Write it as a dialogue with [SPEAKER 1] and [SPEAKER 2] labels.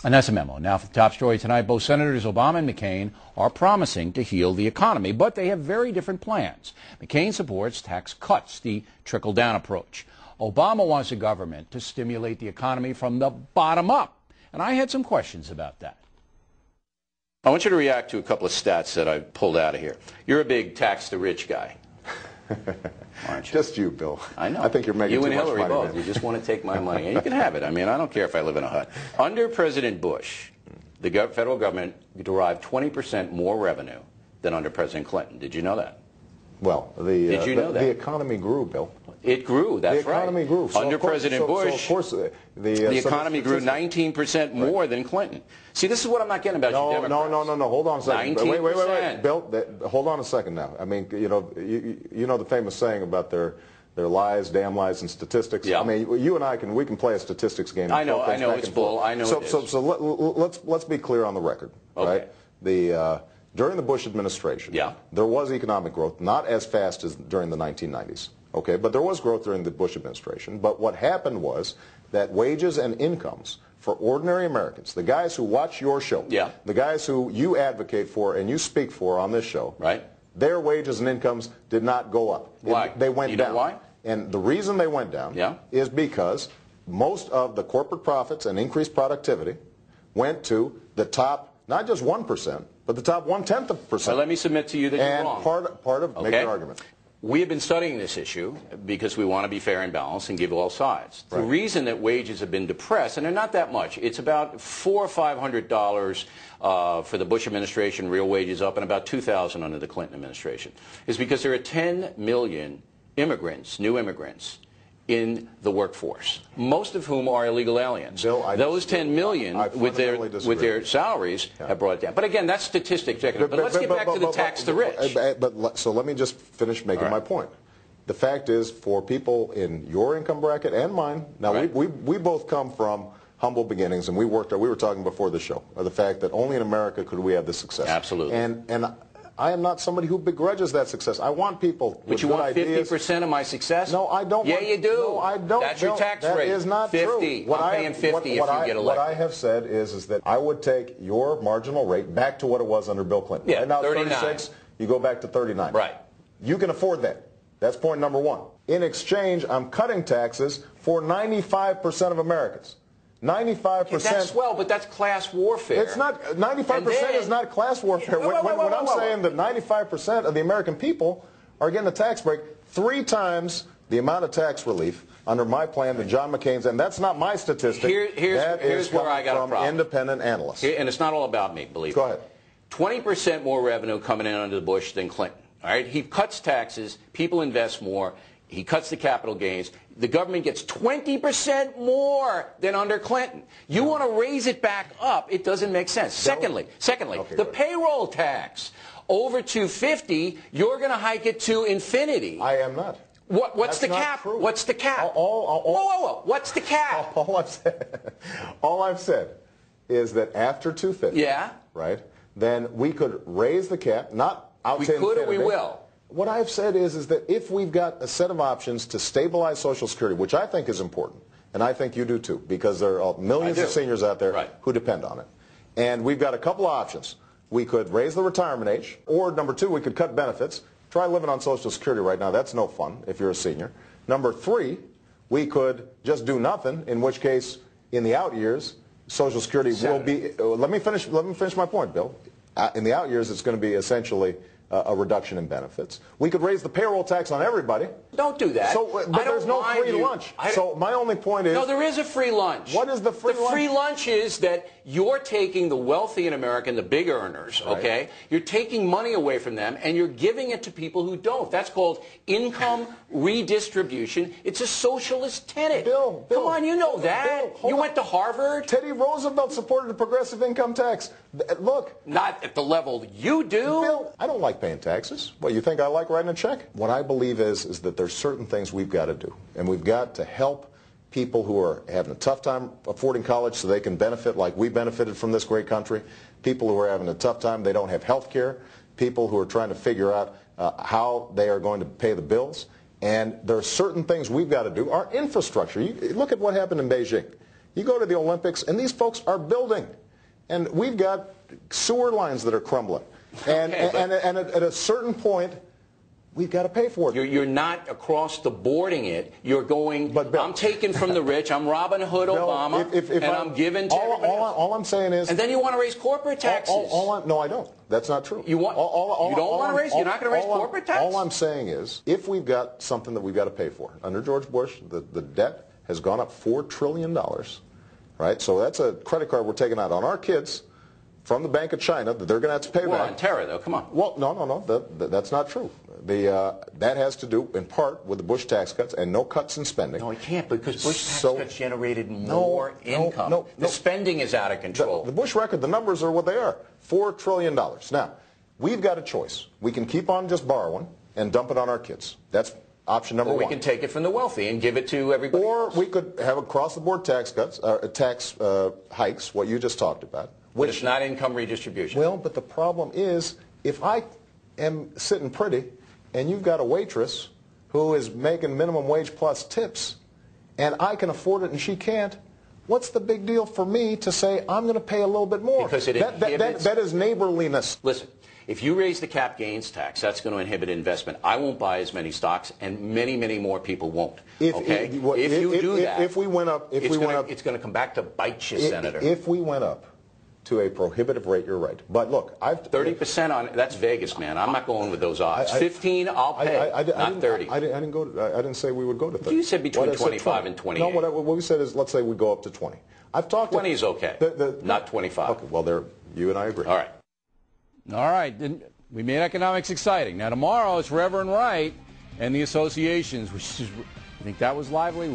[SPEAKER 1] And that's a memo. Now for the top story tonight, both Senators Obama and McCain are promising to heal the economy, but they have very different plans. McCain supports tax cuts, the trickle-down approach. Obama wants a government to stimulate the economy from the bottom up. And I had some questions about that. I want you to react to a couple of stats that I pulled out of here. You're a big tax the rich guy. Aren't you?
[SPEAKER 2] Just you, Bill.
[SPEAKER 1] I know.
[SPEAKER 2] I think you're making too much money.
[SPEAKER 1] You and Hillary both. You just want to take my money. And you can have it. I mean, I don't care if I live in a hut. Under President Bush, the federal government derived 20% more revenue than under President Clinton. Did you know that?
[SPEAKER 2] Well,
[SPEAKER 1] Did you know that?
[SPEAKER 2] The economy grew, Bill.
[SPEAKER 1] It grew, that's right.
[SPEAKER 2] The economy grew. So
[SPEAKER 1] under President Bush,
[SPEAKER 2] of course,
[SPEAKER 1] the economy grew 19% more than Clinton. See, this is what I'm not getting about you Democrats.
[SPEAKER 2] No. Hold on a second.
[SPEAKER 1] 19%.
[SPEAKER 2] Wait. Bill, hold on a second now. I mean, you know the famous saying about their lies, damn lies, and statistics.
[SPEAKER 1] Yeah.
[SPEAKER 2] I mean, you and we can play a statistics game.
[SPEAKER 1] I know it's bull. I know it is.
[SPEAKER 2] So let's be clear on the record,
[SPEAKER 1] okay.
[SPEAKER 2] right? During the Bush administration,
[SPEAKER 1] yeah,
[SPEAKER 2] there was economic growth, not as fast as during the 1990s. Okay, but there was growth during the Bush administration. But what happened was that wages and incomes for ordinary Americans, the guys who watch your show,
[SPEAKER 1] yeah,
[SPEAKER 2] the guys who you advocate for and you speak for on this show,
[SPEAKER 1] right,
[SPEAKER 2] their wages and incomes did not go up.
[SPEAKER 1] Why?
[SPEAKER 2] They went down.
[SPEAKER 1] You know why?
[SPEAKER 2] And the reason they went down is because most of the corporate profits and increased productivity went to the top, not just 1%, but the top 1/10%.
[SPEAKER 1] Well, let me submit to you that you're wrong.
[SPEAKER 2] And part of make your argument.
[SPEAKER 1] We have been studying this issue because we want to be fair and balanced and give all sides. Right. The reason that wages have been depressed, and they're not that much, it's about $400 or $500 for the Bush administration, real wages up, and about $2,000 under the Clinton administration, is because there are 10 million immigrants, new immigrants, in the workforce, most of whom are illegal aliens.
[SPEAKER 2] Bill,
[SPEAKER 1] those 10 million with their salaries have brought it down. But again, that's statistics. But let's get back to the tax the rich.
[SPEAKER 2] So let me just finish making my point. The fact is, for people in your income bracket and mine, now we both come from humble beginnings, and we were talking before the show, the fact that only in America could we have this success.
[SPEAKER 1] Absolutely.
[SPEAKER 2] And I am not somebody who begrudges that success. I want people with good ideas.
[SPEAKER 1] But you want 50% of my success?
[SPEAKER 2] No, I don't.
[SPEAKER 1] Yeah, you do.
[SPEAKER 2] No, I don't.
[SPEAKER 1] That's your tax rate.
[SPEAKER 2] That is not
[SPEAKER 1] 50.
[SPEAKER 2] true.
[SPEAKER 1] I'm paying 50 if you get elected.
[SPEAKER 2] What I have said is that I would take your marginal rate back to what it was under Bill Clinton.
[SPEAKER 1] Yeah,
[SPEAKER 2] right now
[SPEAKER 1] 39.
[SPEAKER 2] 36, you go back to 39.
[SPEAKER 1] Right.
[SPEAKER 2] You can afford that. That's point number one. In exchange, I'm cutting taxes for 95% of Americans. 95%.
[SPEAKER 1] Yeah, that's swell, but that's class warfare.
[SPEAKER 2] It's not. 95% is not class warfare. When I'm saying that 95% of the American people are getting a tax break, 3 times the amount of tax relief under my plan than John McCain's, and that's not my statistic.
[SPEAKER 1] Here's where I got a problem.
[SPEAKER 2] Independent analysts.
[SPEAKER 1] And it's not all about me, believe me.
[SPEAKER 2] Go ahead.
[SPEAKER 1] 20% more revenue coming in under Bush than Clinton. All right, he cuts taxes, people invest more. He cuts the capital gains. The government gets 20% more than under Clinton. You want to raise it back up. It doesn't make sense. Secondly, the payroll tax. Over 250, you're going to hike it to infinity.
[SPEAKER 2] I am not.
[SPEAKER 1] What's the cap?
[SPEAKER 2] True.
[SPEAKER 1] What's the cap?
[SPEAKER 2] Whoa.
[SPEAKER 1] What's the cap?
[SPEAKER 2] All I've said is that after 250, right, then we could raise the cap, not out to infinity.
[SPEAKER 1] We could or we will.
[SPEAKER 2] What I've said is that if we've got a set of options to stabilize Social Security, which I think is important, and I think you do too, because there are millions of seniors out there who depend on it, and we've got a couple of options. We could raise the retirement age, or number 2, we could cut benefits. Try living on Social Security right now. That's no fun if you're a senior. Number 3, we could just do nothing, in which case, in the out years, Social Security will be. Let me finish my point, Bill. In the out years, it's going to be essentially a reduction in benefits. We could raise the payroll tax on everybody.
[SPEAKER 1] Don't do that.
[SPEAKER 2] But there's no free lunch. So my only point is...
[SPEAKER 1] No, there is a free lunch.
[SPEAKER 2] What is the free lunch?
[SPEAKER 1] The free lunch is that you're taking the wealthy in America and the big earners, okay? You're taking money away from them and you're giving it to people who don't. That's called income redistribution. It's a socialist tenet.
[SPEAKER 2] Bill,
[SPEAKER 1] come on, you know that. You went to Harvard.
[SPEAKER 2] Teddy Roosevelt supported a progressive income tax. Look.
[SPEAKER 1] Not at the level you do.
[SPEAKER 2] Bill, I don't like paying taxes. What, you think I like writing a check? What I believe is that there's certain things we've got to do. And we've got to help people who are having a tough time affording college so they can benefit like we benefited from this great country. People who are having a tough time, they don't have health care. People who are trying to figure out how they are going to pay the bills. And there are certain things we've got to do. Our infrastructure. Look at what happened in Beijing. You go to the Olympics, and these folks are building. And we've got sewer lines that are crumbling. And, and at a certain point, we've got to pay for it.
[SPEAKER 3] You're not across the boarding it. You're going,
[SPEAKER 2] but Bill,
[SPEAKER 3] I'm taking from the rich. I'm Robin Hood
[SPEAKER 2] Bill,
[SPEAKER 3] Obama, and I'm giving to everybody else.
[SPEAKER 2] All I'm saying is...
[SPEAKER 3] And then you want to raise corporate taxes.
[SPEAKER 2] No, I don't. That's not true.
[SPEAKER 3] You want? You don't want to raise? You're not going to raise corporate taxes?
[SPEAKER 2] All I'm saying is, if we've got something that we've got to pay for, under George Bush, the debt has gone up $4 trillion, right? So that's a credit card we're taking out on our kids from the Bank of China that they're going to have to pay back.
[SPEAKER 3] Well, on terror, though. Come on.
[SPEAKER 2] Well, no. That's not true. That has to do, in part, with the Bush tax cuts and no cuts in spending.
[SPEAKER 3] No, it can't, because Bush tax cuts generated more income.
[SPEAKER 2] No.
[SPEAKER 3] The spending is out of control.
[SPEAKER 2] The Bush record, the numbers are what they are. $4 trillion. Now, we've got a choice. We can keep on just borrowing and dump it on our kids. That's option number one.
[SPEAKER 3] Or we can take it from the wealthy and give it to everybody else.
[SPEAKER 2] Or we could have across-the-board tax cuts, tax hikes, what you just talked about.
[SPEAKER 3] But it's not income redistribution.
[SPEAKER 2] Well, but the problem is, if I am sitting pretty and you've got a waitress who is making minimum wage plus tips, and I can afford it and she can't, what's the big deal for me to say I'm going to pay a little bit more?
[SPEAKER 3] Because it inhibits...
[SPEAKER 2] that is neighborliness.
[SPEAKER 3] Listen, if you raise the cap gains tax, that's going to inhibit investment. I won't buy as many stocks, and many, many more people won't. If you do that,
[SPEAKER 2] it's
[SPEAKER 3] going to come back to bite you, Senator.
[SPEAKER 2] If we went up to a prohibitive rate, you're right. But look,
[SPEAKER 3] 30% on that's Vegas, man. I'm not going with those odds. 15, I'll pay. Not 30.
[SPEAKER 2] I didn't say we would go to 30.
[SPEAKER 3] You said between 25 and 28.
[SPEAKER 2] No, what we said is, let's say we go up to 20. I've talked.
[SPEAKER 3] 20 is okay. Not 25.
[SPEAKER 2] Okay. Well, you and I agree.
[SPEAKER 3] All right.
[SPEAKER 1] All right. We made economics exciting. Now tomorrow it's Reverend Wright and the associations, which is, I think that was lively.